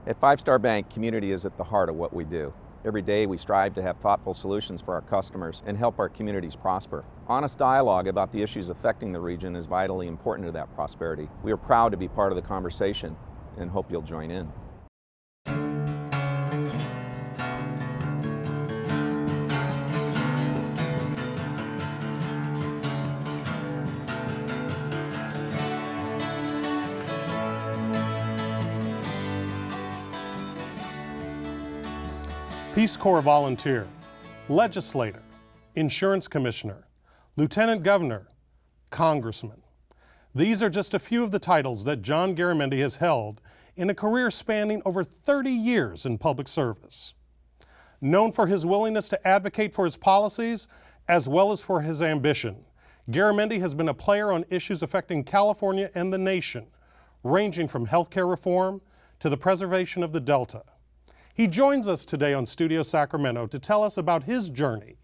At Five Star Bank, community is at the heart of what we do. Every day we strive to have thoughtful solutions for our customers and help our communities prosper. Honest dialogue about the issues affecting the region is vitally important to that prosperity. We are proud to be part of the conversation and hope you'll join in. Peace Corps volunteer, legislator, insurance commissioner, lieutenant governor, congressman. These are just a few of the titles that John Garamendi has held in a career spanning over 30 years in public service. Known for his willingness to advocate for his policies as well as for his ambition, Garamendi has been a player on issues affecting California and the nation, ranging from healthcare reform to the preservation of the Delta. He joins us today on Studio Sacramento to tell us about his journey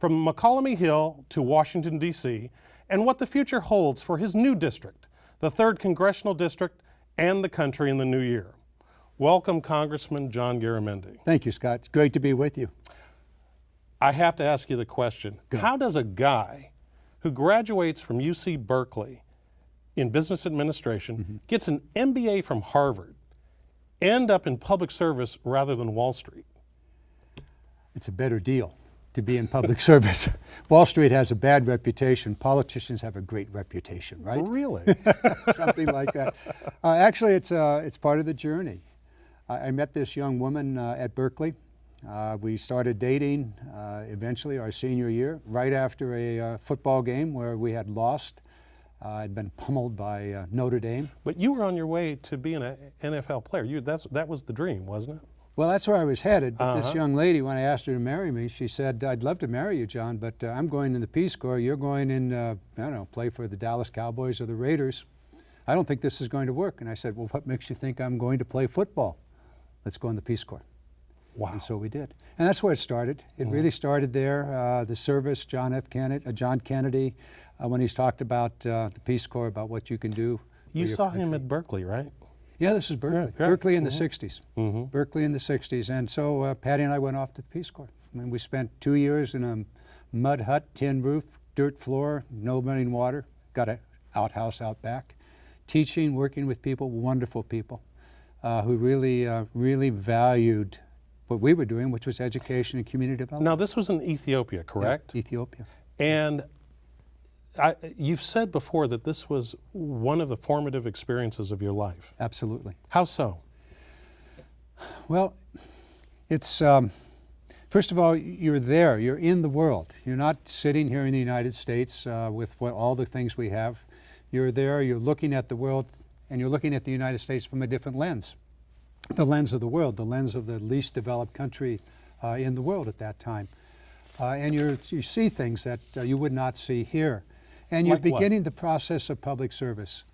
from McCallamy Hill to Washington, D.C., and what the future holds for his new district, the 3rd Congressional District, and the country in the new year. Welcome, Congressman John Garamendi. Thank you, Scott. It's great to be with you. I have to ask you the question, how does a guy who graduates from UC Berkeley in business administration, gets an MBA from Harvard, end up in public service rather than Wall Street? It's a better deal to be in public service. Wall Street has a bad reputation. Politicians have a great reputation, right? Really? Something like that. Actually, it's part of the journey. I met this young woman at Berkeley. We started dating eventually our senior year, right after a football game where we had lost. I'd been pummeled by Notre Dame. But you were on your way to being an NFL player. That was the dream, wasn't it? Well, that's where I was headed. But this young lady, when I asked her to marry me, she said, "I'd love to marry you, John, but I'm going in the Peace Corps. You're going in, I don't know, play for the Dallas Cowboys or the Raiders. I don't think this is going to work." And I said, "Well, what makes you think I'm going to play football? Let's go in the Peace Corps." Wow. And so we did. And that's where it started. It really started there. The service, John Kennedy, when he's talked about the Peace Corps, about what you can do. You saw him at Berkeley, right? Yeah, this is Berkeley. Yeah. Berkeley in the 60s. Berkeley in the 60s. And so Patty and I went off to the Peace Corps. And we spent 2 years in a mud hut, tin roof, dirt floor, no running water. Got an outhouse out back. Teaching, working with people, wonderful people who really valued what we were doing, which was education and community development. Now, this was in Ethiopia, correct? Yeah, Ethiopia. And you've said before that this was one of the formative experiences of your life. Absolutely. How so? Well, it's, first of all, you're there. You're in the world. You're not sitting here in the United States with all the things we have. You're there, you're looking at the world, and you're looking at the United States from a different lens. The lens of the world, the lens of the least developed country in the world at that time. And you see things that you would not see here. And you're Like what? beginning the process of public service,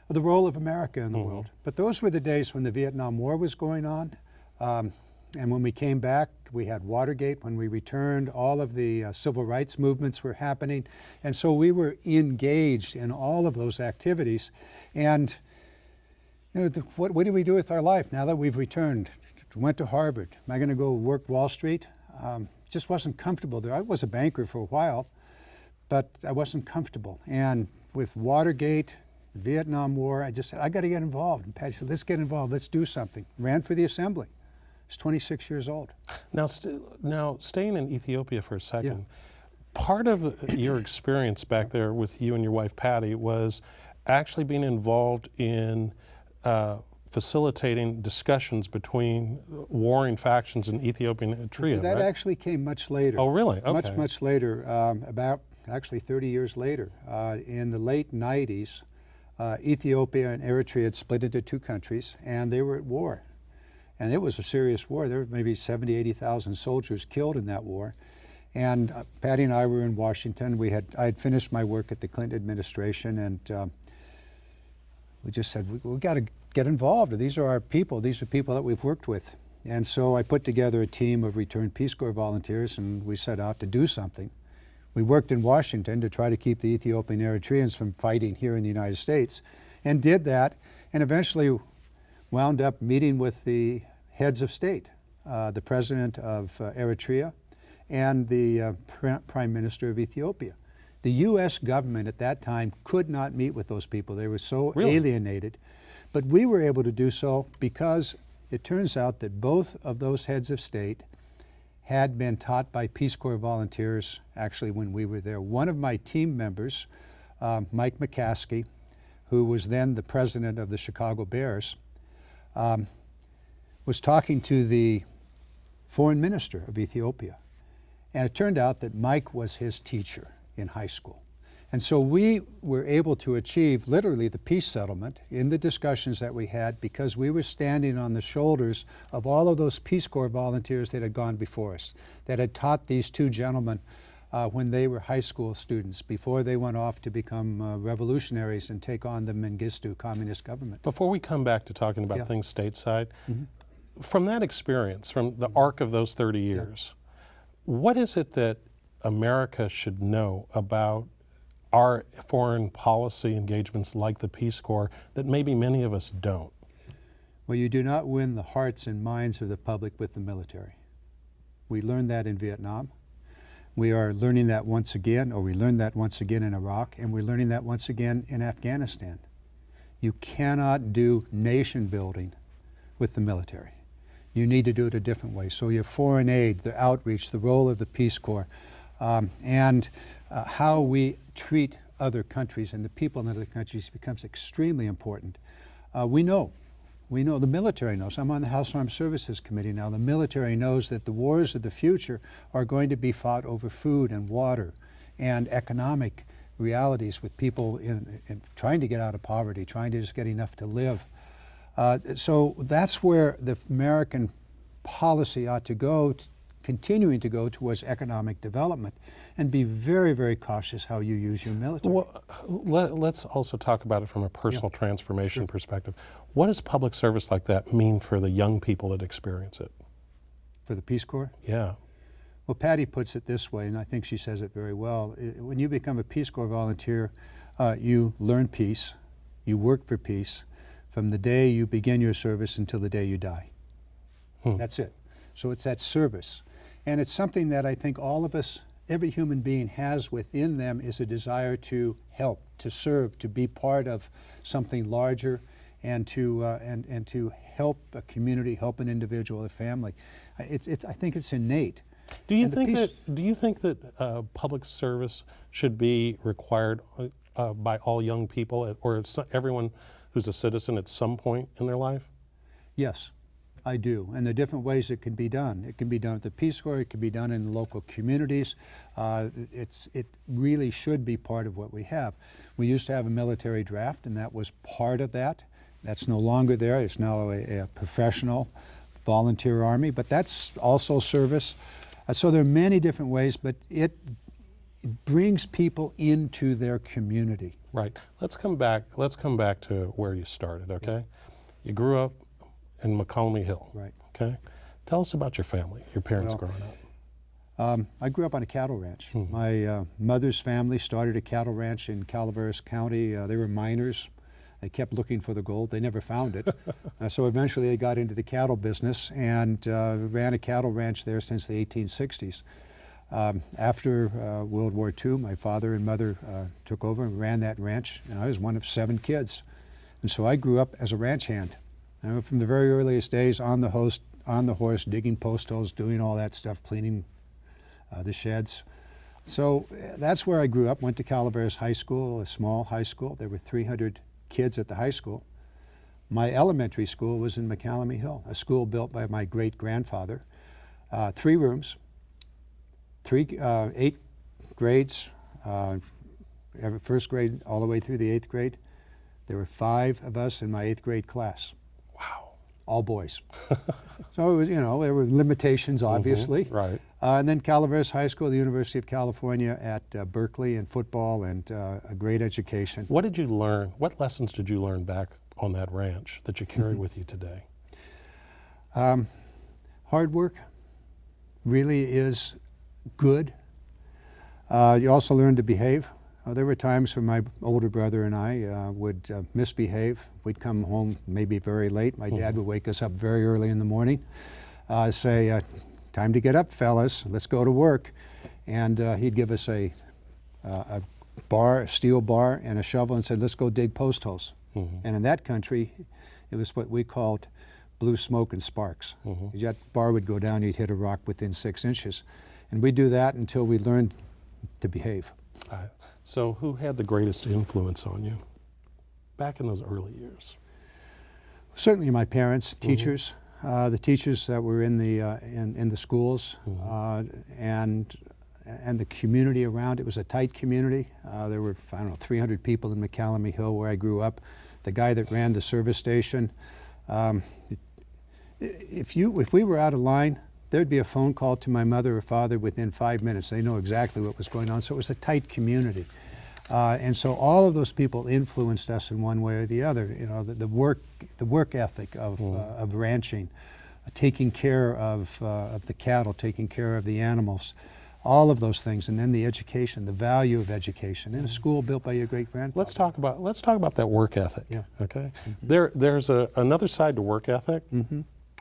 the role of America in the world. But those were the days when the Vietnam War was going on. And when we came back, we had Watergate. When we returned, all of the civil rights movements were happening. And so we were engaged in all of those activities. And you know, what do we do with our life now that we've returned? Went to Harvard. Am I going to go work Wall Street? Just wasn't comfortable there. I was a banker for a while, but I wasn't comfortable. And with Watergate, Vietnam War, I just said, I got to get involved. And Patty said, let's get involved. Let's do something. Ran for the assembly. I was 26 years old. Now, staying in Ethiopia for a second, part of your experience back there with you and your wife Patty was actually being involved in facilitating discussions between warring factions in Ethiopia and Eritrea, That right? actually came much later. Oh, really? Okay. Much later, about actually 30 years later. In the late 90s, Ethiopia and Eritrea had split into two countries, and they were at war. And it was a serious war. There were maybe 70, 80,000 soldiers killed in that war. And Patty and I were in Washington. I had finished my work at the Clinton administration, and we just said, we got to get involved. These are our people. These are people that we've worked with. And so I put together a team of returned Peace Corps volunteers, and we set out to do something. We worked in Washington to try to keep the Ethiopian Eritreans from fighting here in the United States, and did that. And eventually wound up meeting with the heads of state, the president of Eritrea and the prime minister of Ethiopia. The U.S. government at that time could not meet with those people. They were so alienated. But we were able to do so because it turns out that both of those heads of state had been taught by Peace Corps volunteers actually when we were there. One of my team members, Mike McCaskey, who was then the president of the Chicago Bears, was talking to the foreign minister of Ethiopia. And it turned out that Mike was his teacher in high school. And so we were able to achieve literally the peace settlement in the discussions that we had because we were standing on the shoulders of all of those Peace Corps volunteers that had gone before us, that had taught these two gentlemen when they were high school students, before they went off to become revolutionaries and take on the Mengistu communist government. Before we come back to talking about things stateside, from that experience, from the arc of those 30 years, what is it that America should know about our foreign policy engagements like the Peace Corps that maybe many of us don't? Well, you do not win the hearts and minds of the public with the military. We learned that in Vietnam. We are learning that once again, or we learned that once again in Iraq, and we're learning that once again in Afghanistan. You cannot do nation building with the military. You need to do it a different way. So your foreign aid, the outreach, the role of the Peace Corps, and how we treat other countries and the people in other countries becomes extremely important. We know, the military knows. I'm on the House Armed Services Committee now. The military knows that the wars of the future are going to be fought over food and water and economic realities with people in trying to get out of poverty, trying to just get enough to live. So that's where the American policy ought to go, continuing to go towards economic development, and be very, very cautious how you use your military. Well, let's also talk about it from a personal transformation perspective. What does public service like that mean for the young people that experience it? For the Peace Corps? Yeah. Well, Patty puts it this way, and I think she says it very well. When you become a Peace Corps volunteer, you learn peace, you work for peace, from the day you begin your service until the day you die. That's it. So it's that service. And it's something that I think all of us, every human being has within them, is a desire to help, to serve, to be part of something larger, and to help a community, help an individual, a family. I think it's innate. Do you think that public service should be required by all young people, or everyone who's a citizen at some point in their life? Yes, I do. And the different ways it can be done. It can be done at the Peace Corps, it can be done in the local communities. It really should be part of what we have. We used to have a military draft, and that was part of that. That's no longer there. It's now a professional volunteer army, but that's also service. So there are many different ways, but it brings people into their community. Right. Let's come back to where you started, okay? Yeah. You grew up in McCallum Hill. Right. Okay. Tell us about your family, your parents growing up. I grew up on a cattle ranch. My mother's family started a cattle ranch in Calaveras County. They were miners. They kept looking for the gold. They never found it. So eventually they got into the cattle business and ran a cattle ranch there since the 1860s. After World War II, my father and mother took over and ran that ranch, and I was one of 7 kids. And so I grew up as a ranch hand. From the very earliest days on the horse, digging post holes, doing all that stuff, cleaning the sheds. So that's where I grew up. Went to Calaveras High School, a small high school. There were 300 kids at the high school. My elementary school was in McCallum Hill, a school built by my great-grandfather. 3 rooms, 8 grades, first grade all the way through the 8th grade. There were 5 of us in my 8th grade class. Wow. All boys. So it was, there were limitations, obviously. Right. And then Calaveras High School, the University of California at Berkeley, and football and a great education. What did you learn? What lessons did you learn back on that ranch that you carry with you today? Hard work really is good. You also learn to behave. There were times when my older brother and I would misbehave. We'd come home maybe very late. My dad would wake us up very early in the morning, say, time to get up, fellas, let's go to work. And he'd give us a steel bar and a shovel and said, let's go dig post holes. And in that country, it was what we called blue smoke and sparks. That bar would go down, you'd hit a rock within 6 inches. And we'd do that until we learned to behave. So who had the greatest influence on you back in those early years? Certainly my parents, teachers, the teachers that were in the schools, and the community around. It was a tight community. There were, I don't know, 300 people in McCallamy Hill where I grew up. The guy that ran the service station, if we were out of line, there'd be a phone call to my mother or father within 5 minutes. They know exactly what was going on. So it was a tight community. And so all of those people influenced us in one way or the other. You know, the work ethic of ranching, taking care of the cattle, taking care of the animals, all of those things. And then the education, the value of education in a school built by your great-grandfather. Let's talk about that work ethic. Yeah. Okay. There's another side to work ethic.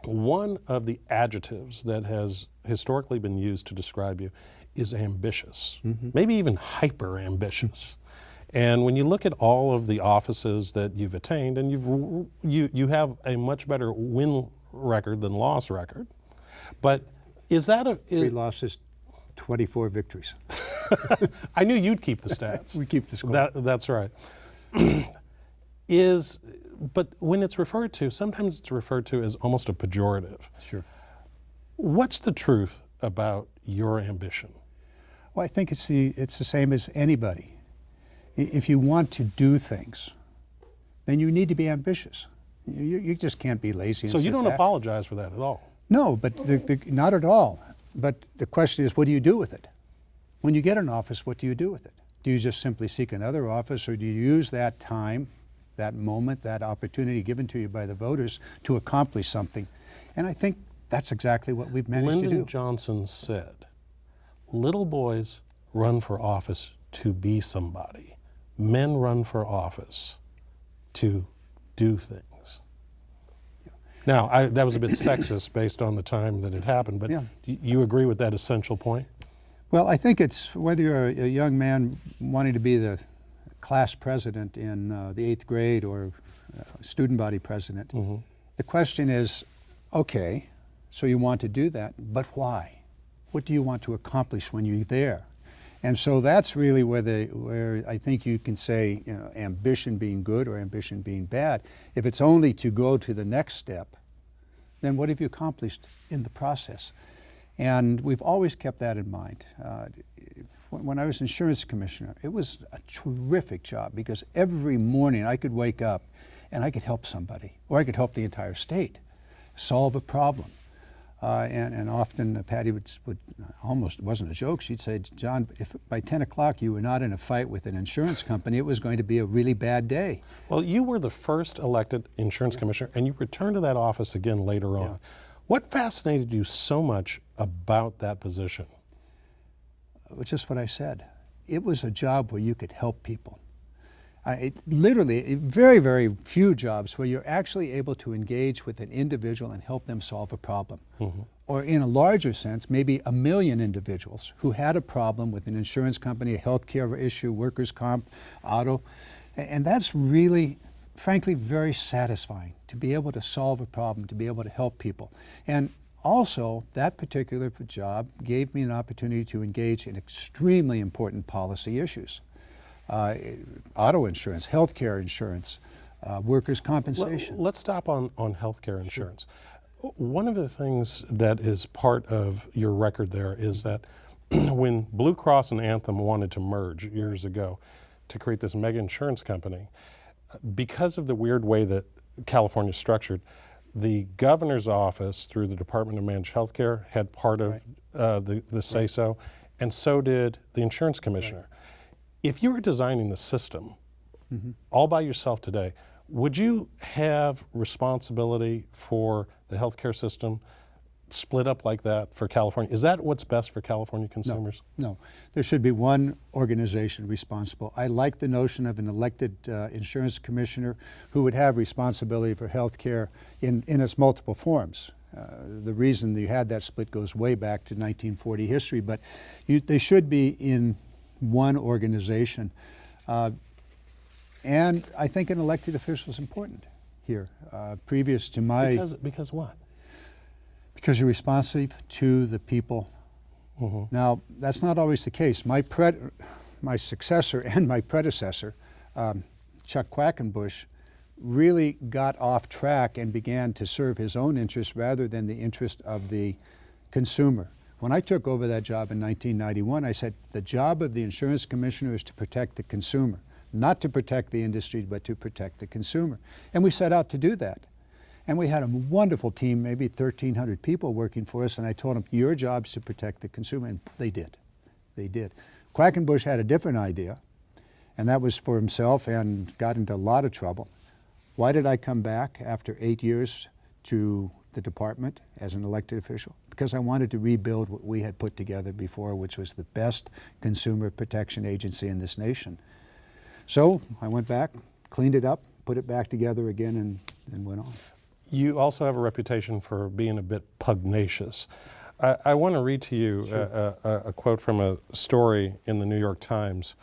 One of the adjectives that has historically been used to describe you is ambitious, maybe even hyper ambitious. And when you look at all of the offices that you've attained, and you have a much better win record than loss record, but is that 3 losses, 24 victories. I knew you'd keep the stats. We keep the score. That's right. But when it's referred to, sometimes it's referred to as almost a pejorative. Sure. What's the truth about your ambition? Well, I think it's the same as anybody. If you want to do things, then you need to be ambitious. You just can't be lazy. So you don't apologize for that at all? No, but not at all. But the question is, what do you do with it? When you get an office, what do you do with it? Do you just simply seek another office, or do you use that time, that moment, that opportunity given to you by the voters to accomplish something? And I think that's exactly what we've managed to do. Lyndon Johnson said, little boys run for office to be somebody. Men run for office to do things. Now, that was a bit sexist based on the time that it happened, but you agree with that essential point? Well, I think it's whether you're a young man wanting to be the class president in the 8th grade or student body president. The question is, okay, so you want to do that, but why? What do you want to accomplish when you're there? And so that's really where I think you can say, you know, ambition being good or ambition being bad. If it's only to go to the next step, then what have you accomplished in the process? And we've always kept that in mind. When I was insurance commissioner, it was a terrific job because every morning I could wake up and I could help somebody, or I could help the entire state solve a problem. And often Patty would almost, it wasn't a joke, she'd say, John, if by 10 o'clock you were not in a fight with an insurance company, it was going to be a really bad day. Well, you were the first elected insurance commissioner, and you returned to that office again later on. What fascinated you so much about that position? Just what I said. It was a job where you could help people. Literally, very, very few jobs where you're actually able to engage with an individual and help them solve a problem. Or in a larger sense, maybe 1 million individuals who had a problem with an insurance company, a healthcare issue, workers' comp, auto. And that's really, frankly, very satisfying to be able to solve a problem, to be able to help people. And also, that particular job gave me an opportunity to engage in extremely important policy issues. Auto insurance, healthcare insurance, workers' compensation. Let's stop on healthcare insurance. Sure. One of the things that is part of your record there is that when Blue Cross and Anthem wanted to merge years ago to create this mega insurance company, because of the weird way that California is structured, the governor's office through the Department of Managed Healthcare had part of the say-so, and so did the insurance commissioner. If you were designing the system all by yourself today, would you have responsibility for the healthcare system split up like that for California? Is that what's best for California consumers? No, there should be one organization responsible. I like the notion of an elected insurance commissioner who would have responsibility for health care in its multiple forms. The reason you had that split goes way back to 1940 history, but they should be in one organization. And I think an elected official is important here. Previous to my... Because what? Because you're responsive to the people. Mm-hmm. Now, that's not always the case. My successor and my predecessor, Chuck Quackenbush, really got off track and began to serve his own interests rather than the interest of the consumer. When I took over that job in 1991, I said the job of the insurance commissioner is to protect the consumer, not to protect the industry, but to protect the consumer. And we set out to do that. And we had a wonderful team, maybe 1,300 people working for us, and I told them, your job's to protect the consumer, and they did. They did. Quackenbush had a different idea, and that was for himself and got into a lot of trouble. Why did I come back after 8 years to the department as an elected official? Because I wanted to rebuild what we had put together before, which was the best consumer protection agency in this nation. So I went back, cleaned it up, put it back together again, and went on. You also have a reputation for being a bit pugnacious. I want to read to you a quote from a story in the New York Times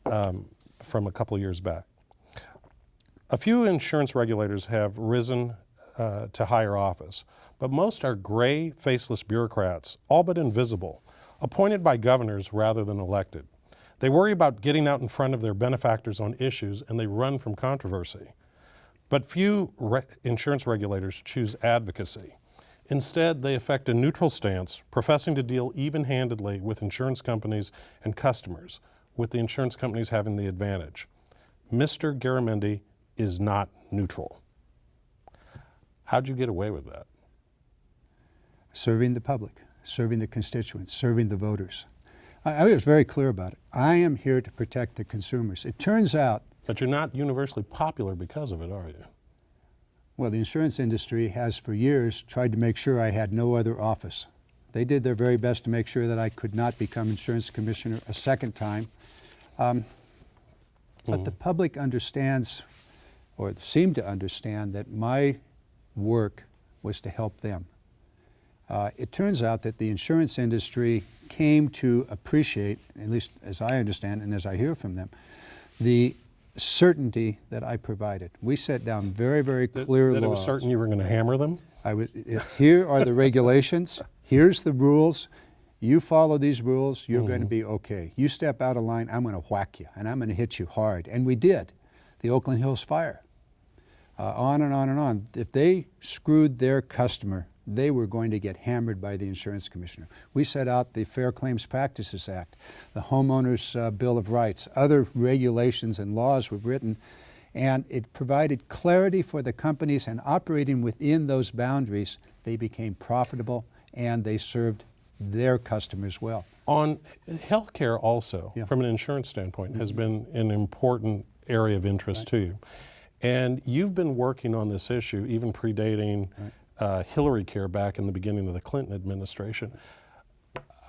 from a couple years back. A few insurance regulators have risen to higher office, but most are gray, faceless bureaucrats, all but invisible, appointed by governors rather than elected. They worry about getting out in front of their benefactors on issues, and they run from controversy. But few insurance regulators choose advocacy. Instead, they affect a neutral stance, professing to deal even-handedly with insurance companies and customers, with the insurance companies having the advantage. Mr. Garamendi is not neutral. How'd you get away with that? Serving the public, serving the constituents, serving the voters. I was very clear about it. I am here to protect the consumers. It turns out... But you're not universally popular because of it, are you? Well, the insurance industry has for years tried to make sure I had no other office. They did their very best to make sure that I could not become insurance commissioner a second time. But the public understands, or seemed to understand, that my work was to help them. It turns out that the insurance industry came to appreciate, at least as I understand and as I hear from them, the certainty that I provided. We set down very, very clear laws. That it was certain you were going to hammer them? Here are the regulations. Here's the rules. You follow these rules, you're going to be okay. You step out of line, I'm going to whack you, and I'm going to hit you hard. And we did. The Oakland Hills fire. On and on and on. If they screwed their customer, they were going to get hammered by the insurance commissioner. We set out the Fair Claims Practices Act, the Homeowners Bill of Rights, other regulations and laws were written, and it provided clarity for the companies, and operating within those boundaries, they became profitable and they served their customers well. On healthcare also, from an insurance standpoint, has been an important area of interest to you. And you've been working on this issue even predating Hillary Care back in the beginning of the Clinton administration.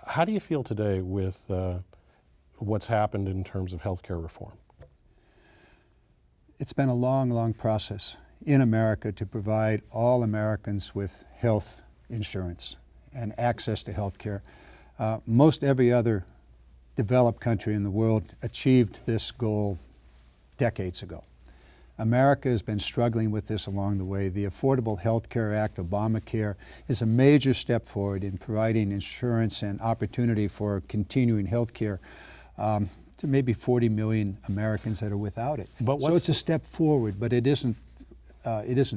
How do you feel today with what's happened in terms of healthcare reform? It's been a long, long process in America to provide all Americans with health insurance and access to health care. Most every other developed country in the world achieved this goal decades ago. America has been struggling with this along the way. The Affordable Health Care Act, Obamacare, is a major step forward in providing insurance and opportunity for continuing health care to maybe 40 million Americans that are without it. So it's a step forward, but it isn't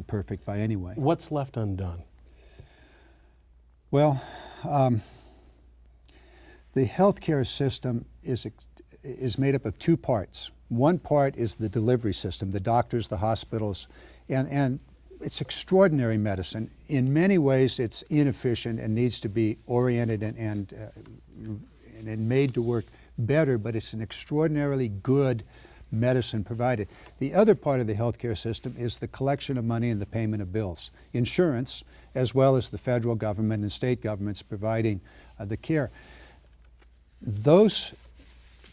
perfect by any way. What's left undone? Well, the healthcare system is made up of two parts. One part is the delivery system, the doctors, the hospitals, and it's extraordinary medicine. In many ways, it's inefficient and needs to be oriented and made to work better, but it's an extraordinarily good medicine provided. The other part of the healthcare system is the collection of money and the payment of bills. Insurance, as well as the federal government and state governments providing the care. The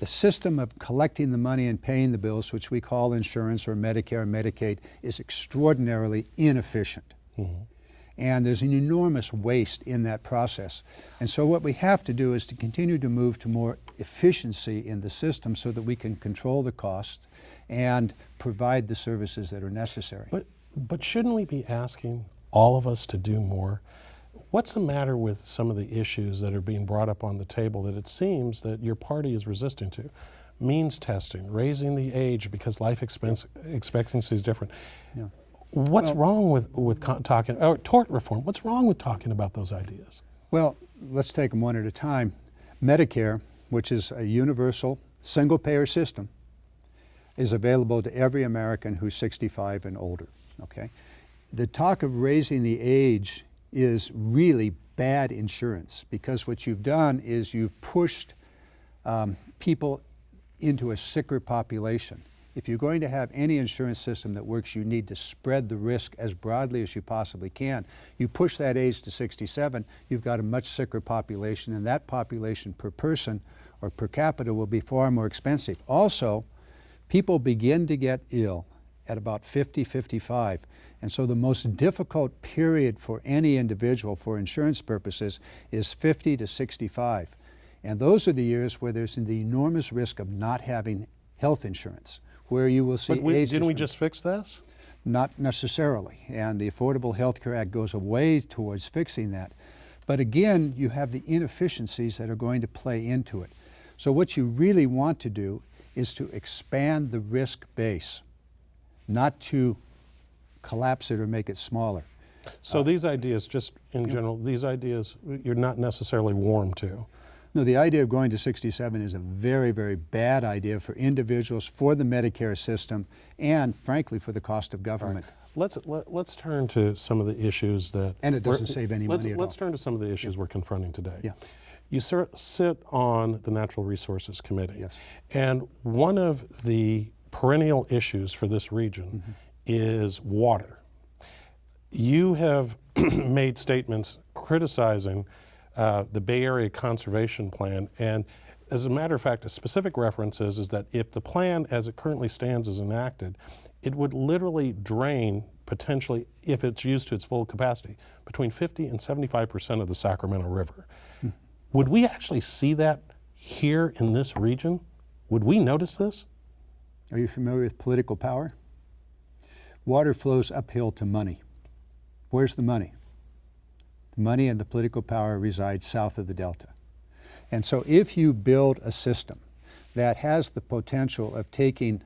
system of collecting the money and paying the bills, which we call insurance or Medicare and Medicaid, is extraordinarily inefficient. Mm-hmm. And there's an enormous waste in that process. And so what we have to do is to continue to move to more efficiency in the system so that we can control the cost and provide the services that are necessary. But shouldn't we be asking all of us to do more? What's the matter with some of the issues that are being brought up on the table that it seems that your party is resisting to? Means testing, raising the age because life expectancy is different. Yeah. What's wrong with talking, or tort reform, what's wrong with talking about those ideas? Well, let's take them one at a time. Medicare, which is a universal single-payer system, is available to every American who's 65 and older, okay? The talk of raising the age is really bad insurance because what you've done is you've pushed people into a sicker population. If you're going to have any insurance system that works, you need to spread the risk as broadly as you possibly can. You push that age to 67, you've got a much sicker population, and that population per person or per capita will be far more expensive. Also, people begin to get ill at about 50, 55. And so the most difficult period for any individual for insurance purposes is 50 to 65. And those are the years where there's the enormous risk of not having health insurance, where you will see age didn't we just fix this? Not necessarily. And the Affordable Health Care Act goes a way towards fixing that. But again, you have the inefficiencies that are going to play into it. So what you really want to do is to expand the risk base, not to collapse it or make it smaller. So these ideas, just in general, these ideas you're not necessarily warm to. No, the idea of going to 67 is a very, very bad idea for individuals, for the Medicare system, and frankly for the cost of government. Right. Let's turn to some of the issues that... And it doesn't save any money at all. Let's turn to some of the issues we're confronting today. Yeah. You sit on the Natural Resources Committee. Yes. And one of the perennial issues for this region is water. You have made statements criticizing the Bay Area Conservation Plan, and as a matter of fact, a specific reference is that if the plan as it currently stands is enacted, it would literally drain, potentially, if it's used to its full capacity, between 50 and 75% of the Sacramento River. Would we actually see that here in this region? Would we notice this? Are you familiar with political power? Water flows uphill to money. Where's the money? The money and the political power reside south of the Delta. And so if you build a system that has the potential of taking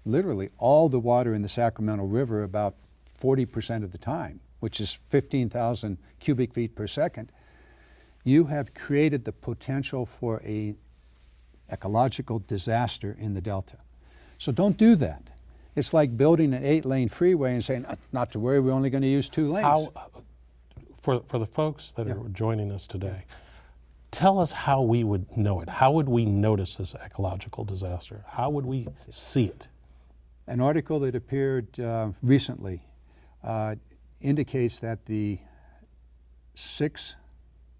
literally all the water in the Sacramento River about 40% of the time, which is 15,000 cubic feet per second, you have created the potential for an ecological disaster in the Delta. So don't do that. It's like building an 8-lane freeway and saying, not to worry, we're only going to use 2 lanes. For the folks that are joining us today, tell us how we would know it. How would we notice this ecological disaster? How would we see it? An article that appeared recently indicates that the 6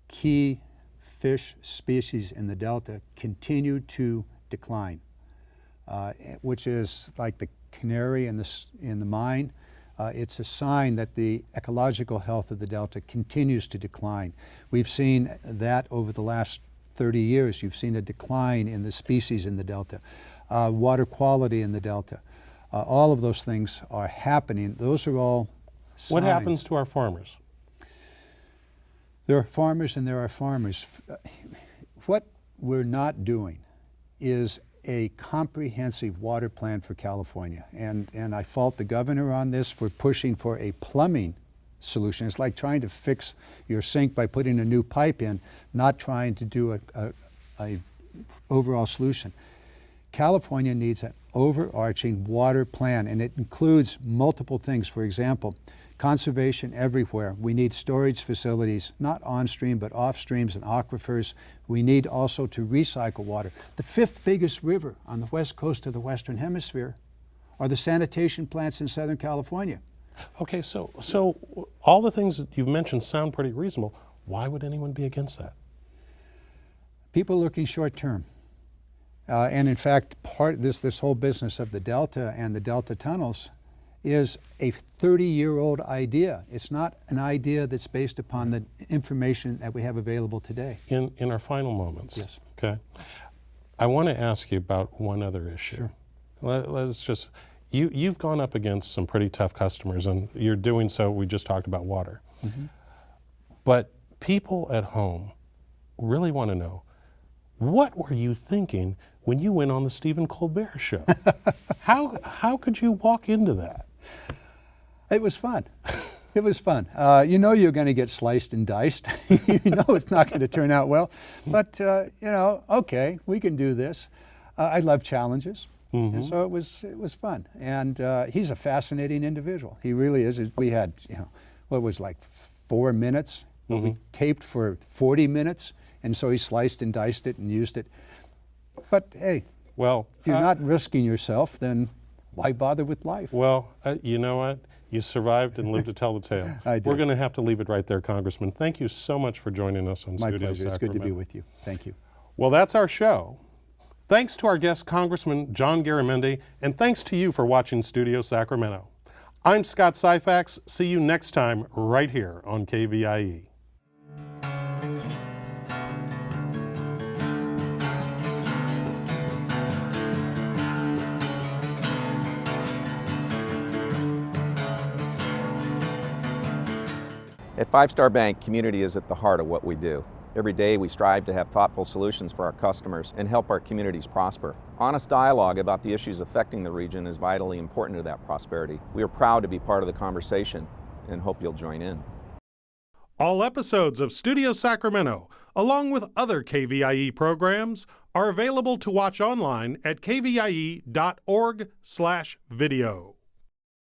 key fish species in the Delta continue to decline, which is like the canary in the mine. It's a sign that the ecological health of the Delta continues to decline. We've seen that over the last 30 years. You've seen a decline in the species in the Delta, water quality in the Delta. All of those things are happening. Those are all signs. What happens to our farmers? There are farmers and there are farmers. What we're not doing is a comprehensive water plan for California. And I fault the governor on this for pushing for a plumbing solution. It's like trying to fix your sink by putting a new pipe in, not trying to do a overall solution. California needs an overarching water plan, and it includes multiple things. For example, conservation everywhere. We need storage facilities, not on stream, but off streams and aquifers. We need also to recycle water. The fifth biggest river on the west coast of the Western Hemisphere are the sanitation plants in Southern California. Okay, so all the things that you've mentioned sound pretty reasonable. Why would anyone be against that? People looking short term. And in fact, this whole business of the Delta and the Delta tunnels is a 30-year-old idea. It's not an idea that's based upon the information that we have available today. In our final moments, yes. Okay, I want to ask you about one other issue. Sure. Let's just, you've gone up against some pretty tough customers, and you're doing so, we just talked about water. Mm-hmm. But people at home really want to know, what were you thinking when you went on the Stephen Colbert Show? How could you walk into that? It was fun. It was fun. You know you're going to get sliced and diced. You know it's not going to turn out well. But, you know, okay, we can do this. I love challenges. Mm-hmm. And so it was fun. And he's a fascinating individual. He really is. We had, you know, what was like 4 minutes. Mm-hmm. We taped for 40 minutes. And so he sliced and diced it and used it. But hey, well, if you're not risking yourself, then why bother with life? Well, you know what? You survived and lived to tell the tale. I did. We're going to have to leave it right there, Congressman. Thank you so much for joining us on Studio My pleasure. Sacramento. It's good to be with you. Thank you. Well, that's our show. Thanks to our guest, Congressman John Garamendi, and thanks to you for watching Studio Sacramento. I'm Scott Syfax. See you next time right here on KVIE. At Five Star Bank, community is at the heart of what we do. Every day we strive to have thoughtful solutions for our customers and help our communities prosper. Honest dialogue about the issues affecting the region is vitally important to that prosperity. We are proud to be part of the conversation and hope you'll join in. All episodes of Studio Sacramento, along with other KVIE programs, are available to watch online at kvie.org/video.